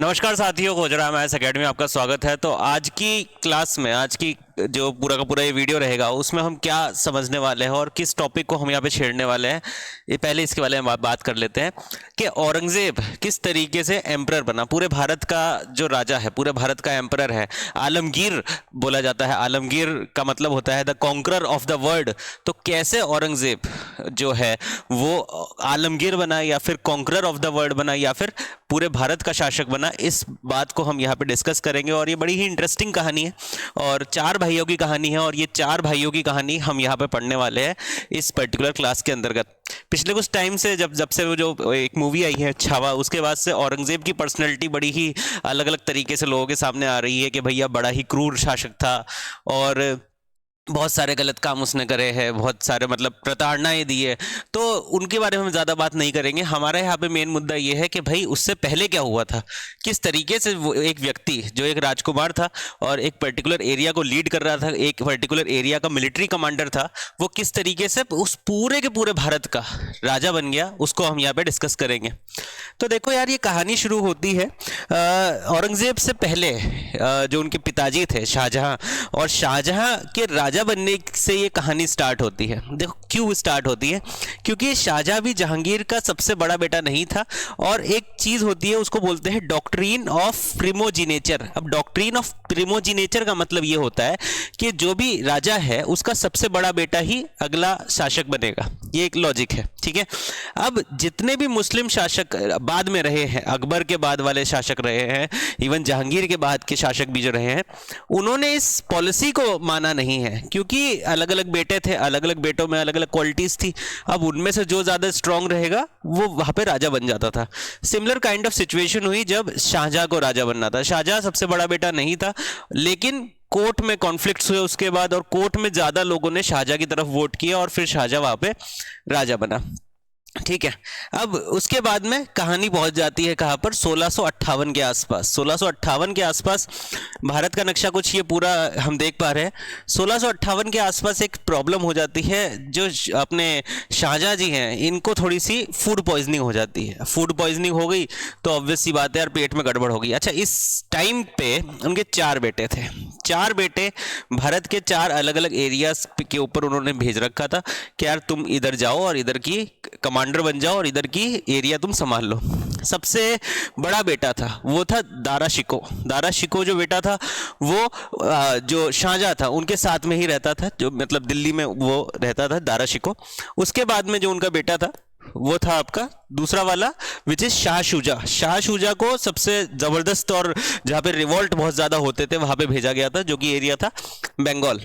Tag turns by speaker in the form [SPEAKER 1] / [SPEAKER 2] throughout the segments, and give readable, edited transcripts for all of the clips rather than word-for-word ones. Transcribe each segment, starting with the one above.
[SPEAKER 1] नमस्कार साथियों, Gojra maths academy में आपका स्वागत है। तो आज की क्लास में, आज की जो पूरा का पूरा ये वीडियो रहेगा, उसमें हम क्या समझने वाले हैं और किस टॉपिक को हम यहाँ पे छेड़ने वाले हैं, ये पहले इसके बारे में बात कर लेते हैं कि औरंगजेब किस तरीके से एम्परर बना। पूरे भारत का जो राजा है, पूरे भारत का एम्परर है, आलमगीर बोला जाता है। आलमगीर का मतलब होता है the conqueror of the world. तो कैसे औरंगजेब जो है वो आलमगीर बना, या फिर कॉन्करर ऑफ द वर्ल्ड बना, या फिर पूरे भारत का शासक बना, इस बात को हम यहाँ पे डिस्कस करेंगे। और ये बड़ी ही इंटरेस्टिंग कहानी है और चार भाइयों की कहानी है, और ये चार भाइयों की कहानी हम यहाँ पे पढ़ने वाले हैं इस पर्टिकुलर क्लास के अंतर्गत। पिछले कुछ टाइम से जब से वो जो एक मूवी आई है छावा, उसके बाद से औरंगजेब की पर्सनैलिटी बड़ी ही अलग अलग तरीके से लोगों के सामने आ रही है कि भैया बड़ा ही क्रूर शासक था और बहुत सारे गलत काम उसने करे हैं, बहुत सारे मतलब प्रताड़नाएं दी है। तो उनके बारे में हम ज़्यादा बात नहीं करेंगे। हमारा यहाँ पे मेन मुद्दा ये है कि भाई उससे पहले क्या हुआ था, किस तरीके से वो एक व्यक्ति जो एक राजकुमार था और एक पर्टिकुलर एरिया को लीड कर रहा था, एक पर्टिकुलर एरिया का मिलिट्री कमांडर था, वो किस तरीके से उस पूरे के पूरे भारत का राजा बन गया, उसको हम यहाँ पे डिस्कस करेंगे। तो देखो यार, ये कहानी शुरू होती है औरंगजेब से पहले जो उनके पिताजी थे शाहजहां, और शाहजहां के राजा बनने से ये कहानी स्टार्ट होती है। देखो क्यों स्टार्ट होती है, क्योंकि शाहजहां भी जहांगीर का सबसे बड़ा बेटा नहीं था। और एक चीज होती है, उसको बोलते हैं डॉक्ट्रिन ऑफ प्रिमोजिनेचर। अब डॉक्ट्रिन ऑफ प्रिमोजिनेचर का मतलब ये होता है कि जो भी राजा है उसका सबसे बड़ा बेटा ही अगला शासक बनेगा। ये एक लॉजिक है, ठीक है। अब जितने भी मुस्लिम शासक बाद में रहे हैं, अकबर के बाद वाले शासक रहे हैं, इवन जहांगीर के बाद के शासक भी जो रहे हैं, उन्होंने इस पॉलिसी को माना नहीं है, क्योंकि अलग अलग बेटे थे, अलग अलग बेटों में अलग अलग क्वालिटीज थी। अब उनमें से जो ज्यादा स्ट्रांग रहेगा वो वहां पे राजा बन जाता था। सिमिलर काइंड ऑफ सिचुएशन हुई जब शाहजहां को राजा बनना था। शाहजहां सबसे बड़ा बेटा नहीं था, लेकिन कोर्ट में कॉन्फ्लिक्ट्स हुए उसके बाद, और कोर्ट में ज्यादा लोगों ने शाहजहां की तरफ वोट किया और फिर शाहजहां वहां पे राजा बना, ठीक है। अब उसके बाद में कहानी पहुंच जाती है कहां पर, 1658 के आसपास। 1658 के आसपास भारत का नक्शा कुछ ये पूरा हम देख पा रहे हैं। 1658 के आसपास एक प्रॉब्लम हो जाती है, जो अपने शाहजहां जी हैं इनको थोड़ी सी फूड पॉइजनिंग हो जाती है। फूड पॉइजनिंग हो गई तो ऑब्वियस सी बात है यार, पेट में गड़बड़ हो गई। अच्छा, इस टाइम पे उनके चार बेटे थे। चार बेटे भारत के चार अलग अलग एरियाज के ऊपर उन्होंने भेज रखा था कि यार तुम इधर जाओ और इधर की कमांडर बन जाओ और इधर की एरिया तुम संभाल लो। सबसे बड़ा बेटा था वो था दारा शिको। दारा शिको जो बेटा था वो जो शाहजहां था उनके साथ में ही रहता था, जो मतलब दिल्ली में वो रहता था दारा शिको। उसके बाद में जो उनका बेटा था वो था आपका दूसरा वाला, विच इज शाह शुजा। शाह शुजा को सबसे जबरदस्त और जहां पे रिवॉल्ट बहुत ज्यादा होते थे वहां पे भेजा गया था, जो कि एरिया था बंगाल।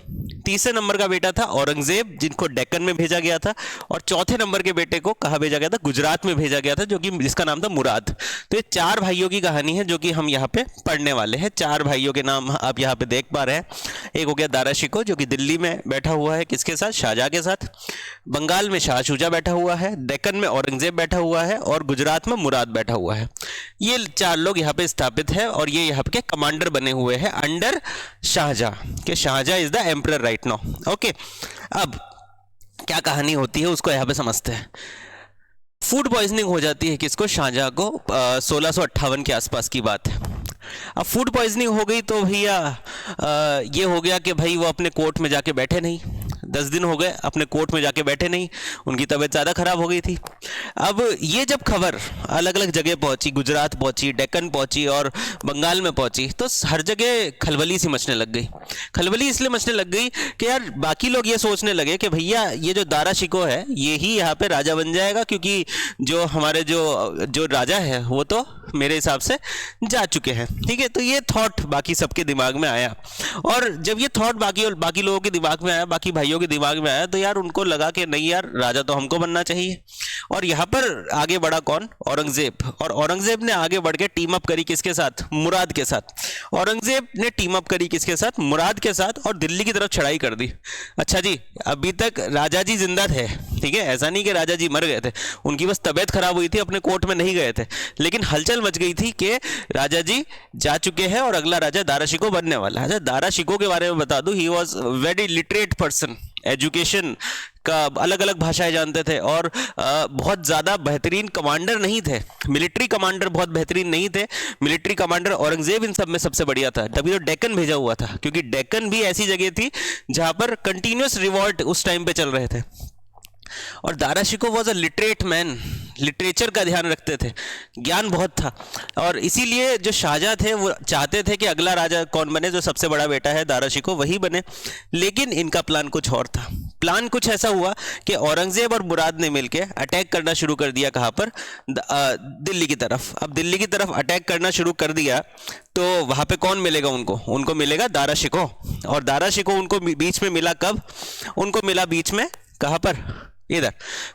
[SPEAKER 1] तीसरे नंबर का बेटा था औरंगजेब, जिनको डेक्कन में भेजा गया था। और चौथे नंबर के बेटे को कहाँ भेजा गया था, गुजरात में भेजा गया था, जो कि जिसका नाम था मुराद। तो ये चार भाइयों की कहानी है जो कि हम यहाँ पे पढ़ने वाले हैं। चार भाइयों के नाम आप यहाँ पे देख पा रहे हैं। एक हो गया दारा शिको, जो कि दिल्ली में बैठा हुआ है, किसके साथ, शाहजहां के साथ। बंगाल में शाह शुजा बैठा हुआ है, डेक्कन में औरंगजेब बैठा हुआ है, और गुजरात में मुराद बैठा हुआ है। ये चार लोग यहाँ पे स्थापित है और ये यहाँ के कमांडर बने हुए हैं अंडर शाहजहां, कि Shahjahan is the emperor right now. Okay, अब क्या कहानी होती है उसको यहाँ पे समझते हैं। फूड पॉइजनिंग हो जाती है किसको, शाहजहां को। 1658 के आसपास की बात है। अब फूड पॉइजनिंग हो गई तो भैया ये हो गया कि भाई वो अपने कोर्ट में जाके बैठे नहीं। 10 दिन हो गए अपने कोर्ट में जाके बैठे नहीं, उनकी तबीयत ज़्यादा खराब हो गई थी। अब ये जब खबर अलग अलग जगह पहुंची, गुजरात पहुंची, डेक्कन पहुंची और बंगाल में पहुंची, तो हर जगह खलबली सी मचने लग गई। खलबली इसलिए मचने लग गई कि यार बाकी लोग ये सोचने लगे कि भैया ये जो दारा शिको है ये ही यहाँ पे राजा बन जाएगा, क्योंकि जो हमारे जो राजा है वो तो मेरे हिसाब से जा चुके हैं, ठीक है। तो ये थॉट बाकी सबके दिमाग में आया, और जब ये थॉट बाकी लोगों के दिमाग में आया, बाकी भाइयों के दिमाग में आया, तो यार उनको लगा कि नहीं यार, राजा तो हमको बनना चाहिए। और यहाँ पर आगे बढ़ा कौन, औरंगजेब। और औरंगजेब ने आगे बढ़ के टीम अप करी किसके साथ, मुराद के साथ। औरंगजेब ने टीम अप करी किसके साथ, मुराद के साथ, और दिल्ली की तरफ चढ़ाई कर दी। अच्छा जी, अभी तक राजा जी जिंदा थे, ठीक है, ऐसा नहीं कि राजा जी मर गए थे, उनकी बस तबीयत खराब हुई थी, अपने कोर्ट में नहीं गए थे, लेकिन हलचल मच गई थी कि राजा जी जा चुके हैं और अगला राजा दारा शिको बनने वाला है। दारा शिको के बारे में बता दूं, he was very literate person education का अलग अलग भाषाएं जानते थे, और बहुत ज़्यादा बेहतरीन कमांडर नहीं थे, मिलिट्री कमांडर बहुत बेहतरीन नहीं थे। मिलिट्री कमांडर औरंगजेब इन सब में सबसे बढ़िया था, तभी तो डेक्कन भेजा हुआ था, क्योंकि डेक्कन भी ऐसी जगह थी जहां पर कंटिन्यूस रिवॉल्ट उस टाइम पे चल रहे थे। और Dara Shikoh was a literate man, literature का ध्यान रखते थे, ज्ञान बहुत था, और इसीलिए जो शाहजहाँ थे वो चाहते थे कि अगला राजा कौन बने, जो सबसे बड़ा बेटा है दारा शिकोह वही बने। लेकिन इनका प्लान कुछ और था। प्लान कुछ ऐसा हुआ कि औरंगजेब और मुराद ने मिलकर अटैक करना शुरू कर दिया, कहाँ पर, दिल्ली की तरफ। अब दिल्ली की तरफ अटैक करना शुरू कर दिया तो वहाँ पे कौन मिलेगा उनको? उनको मिलेगा दारा शिकोह। और दारा शिकोह उनको बीच में मिला कब? उनको मिला बीच में, कहाँ पर, इधर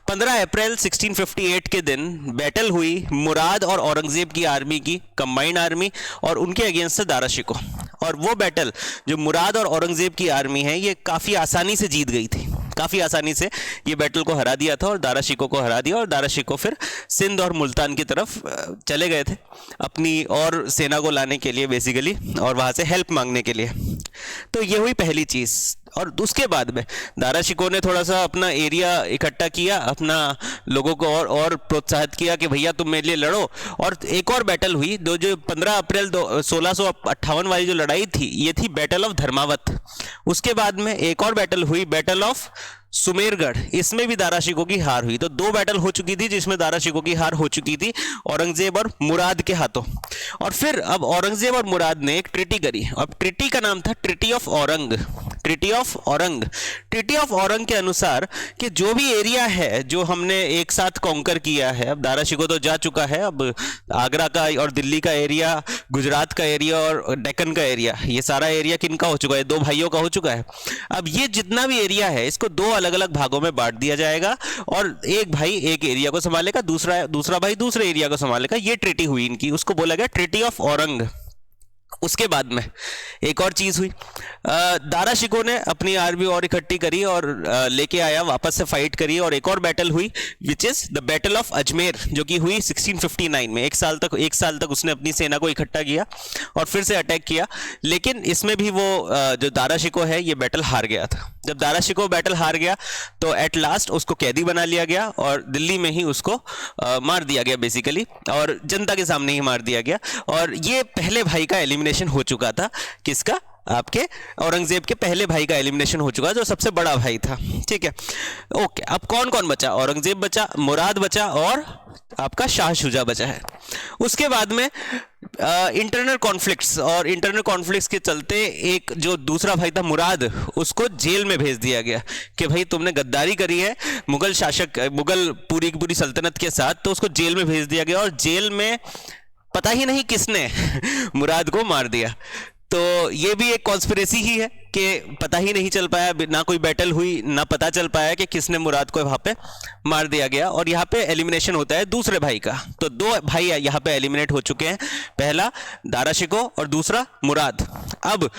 [SPEAKER 1] 15 अप्रैल 1658 के दिन बैटल हुई मुराद और औरंगजेब की आर्मी की, कंबाइंड आर्मी, और उनके अगेंस्ट से दारा शिकोह। और वो बैटल जो मुराद और औरंगजेब की आर्मी है ये काफ़ी आसानी से जीत गई थी, काफ़ी आसानी से ये बैटल को हरा दिया था और दारा शिकोह को हरा दिया। और दारा शिकोह फिर सिंध और मुल्तान की तरफ चले गए थे अपनी और सेना को लाने के लिए बेसिकली, और वहाँ से हेल्प मांगने के लिए। तो ये हुई पहली चीज़। और उसके बाद में दारा शिकोह ने थोड़ा सा अपना एरिया इकट्ठा किया, अपना लोगों को और प्रोत्साहित किया कि भैया तुम मेरे लिए लड़ो। और एक और बैटल हुई जो 15 अप्रैल 1658 वाली जो लड़ाई थी ये थी बैटल ऑफ धर्मावत। उसके बाद में एक और बैटल हुई, बैटल ऑफ सुमेरगढ़। इसमें भी दारा शिकोह की हार हुई। तो 2 बैटल हो चुकी थी जिसमें दारा शिकोह की हार हो चुकी थी औरंगजेब और मुराद के हाथों। और फिर अब औरंगजेब और मुराद ने एक ट्रीटी करी। अब ट्रीटी का नाम था treaty of Orang. Treaty of Orang, treaty of Orang के अनुसार कि जो भी एरिया है जो हमने एक साथ कॉन्कर किया है, अब दारा शिकोह तो जा चुका है, अब आगरा का और दिल्ली का एरिया, गुजरात का एरिया और डेक्कन का एरिया, ये सारा एरिया किनका हो चुका है? 2 भाइयों का हो चुका है। अब ये जितना भी एरिया है इसको 2 अलग अलग भागों में बांट दिया जाएगा, और एक भाई एक एरिया को संभालेगा, दूसरा भाई दूसरे एरिया को संभालेगा। ये ट्रीटी हुई इनकी, उसको बोला गया ट्रीटी ऑफ औरंग। उसके बाद में एक और चीज हुई, दारा शिकोह ने अपनी आर्मी और इकट्ठी करी और लेके आया, वापस से फाइट करी, और एक और बैटल हुई which is the battle of Ajmer, जो कि हुई 1659 में। एक साल तक उसने अपनी सेना को इकट्ठा किया और फिर से अटैक किया। लेकिन इसमें भी वो जो दारा शिकोह है ये बैटल हार गया था। जब दारा शिकोह बैटल हार गया तो एट लास्ट उसको कैदी बना लिया गया और दिल्ली में ही उसको मार दिया गया बेसिकली, और जनता के सामने ही मार दिया गया। और ये पहले भाई का एलिमिनेशन हो चुका था। किसका? आपके औरंगजेब के पहले भाई का एलिमिनेशन हो चुका, जो सबसे बड़ा भाई था। ठीक है, ओके। अब कौन कौन बचा? औरंगजेब बचा, मुराद बचा और आपका शाह शुजा बचा है। उसके बाद में इंटरनल कॉन्फ्लिक्ट्स, और इंटरनल कॉन्फ्लिक्ट्स के चलते एक जो दूसरा भाई था मुराद, उसको जेल में भेज दिया गया कि भाई तुमने गद्दारी करी है मुगल पूरी की पूरी सल्तनत के साथ, तो उसको जेल में भेज दिया गया। और जेल में पता ही नहीं किसने मुराद को मार दिया। तो ये भी एक कॉन्स्पिरेसी ही है कि पता ही नहीं चल पाया, ना कोई बैटल हुई, ना पता चल पाया कि किसने मुराद को वहां पे मार दिया गया। और यहाँ पे एलिमिनेशन होता है दूसरे भाई का। तो 2 भाई यहाँ पे एलिमिनेट हो चुके हैं, पहला दारा शिकोह और दूसरा मुराद। अब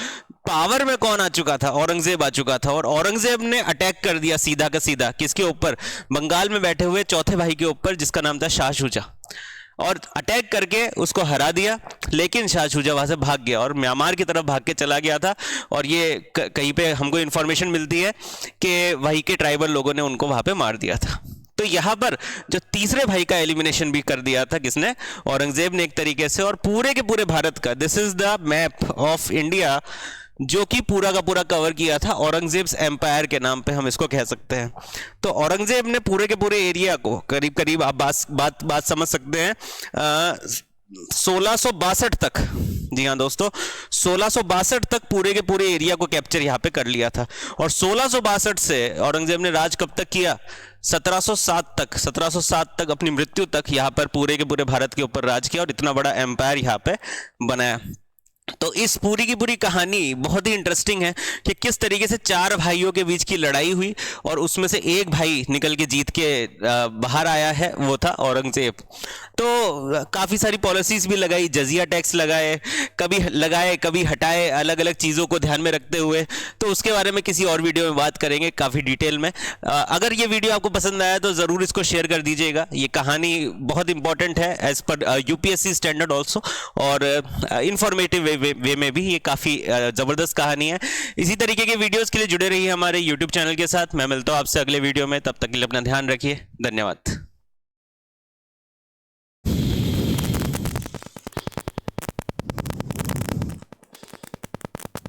[SPEAKER 1] पावर में कौन आ चुका था? औरंगजेब आ चुका था। और औरंगजेब ने अटैक कर दिया सीधा का सीधा, किसके ऊपर? बंगाल में बैठे हुए चौथे भाई के ऊपर, जिसका नाम था शाह शुजा, और अटैक करके उसको हरा दिया। लेकिन शाह शुजा वहां से भाग गया और म्यांमार की तरफ भाग के चला गया था। और ये कहीं पे हमको इंफॉर्मेशन मिलती है कि वहीं के ट्राइबल लोगों ने उनको वहां पे मार दिया था। तो यहाँ पर जो तीसरे भाई का एलिमिनेशन भी कर दिया था किसने? औरंगजेब ने एक तरीके से। और पूरे के पूरे भारत का, this is the map of India, जो कि पूरा का पूरा कवर किया था औरंगजेब्स एम्पायर के नाम पे हम इसको कह सकते हैं। तो औरंगजेब ने पूरे के पूरे एरिया को करीब करीब, आप बात समझ सकते हैं, 1662 तक, जी हाँ दोस्तों, 1662 तक पूरे के पूरे एरिया को कैप्चर यहाँ पे कर लिया था। और 1662 से औरंगजेब ने राज कब तक किया? 1707 तक अपनी मृत्यु तक यहाँ पर पूरे के पूरे भारत के ऊपर राज किया और इतना बड़ा एम्पायर यहाँ पे बनाया। तो इस पूरी की पूरी कहानी बहुत ही इंटरेस्टिंग है कि किस तरीके से 4 भाइयों के बीच की लड़ाई हुई और उसमें से एक भाई निकल के जीत के बाहर आया है, वो था औरंगजेब। तो काफ़ी सारी पॉलिसीज भी लगाई, जजिया टैक्स लगाए कभी हटाए, अलग अलग चीज़ों को ध्यान में रखते हुए। तो उसके बारे में किसी और वीडियो में बात करेंगे काफ़ी डिटेल में। अगर ये वीडियो आपको पसंद आया तो ज़रूर इसको शेयर कर दीजिएगा। ये कहानी बहुत इंपॉर्टेंट है as UPSC standard also, और इंफॉर्मेटिव वाले वे में भी ये काफ़ी ज़बरदस्त कहानी है। इसी तरीके के वीडियोज़ के लिए जुड़े रहिए हमारे यूट्यूब चैनल के साथ। मैं मिलता हूँ आपसे अगले वीडियो में, तब तक के लिए अपना ध्यान रखिए। धन्यवाद।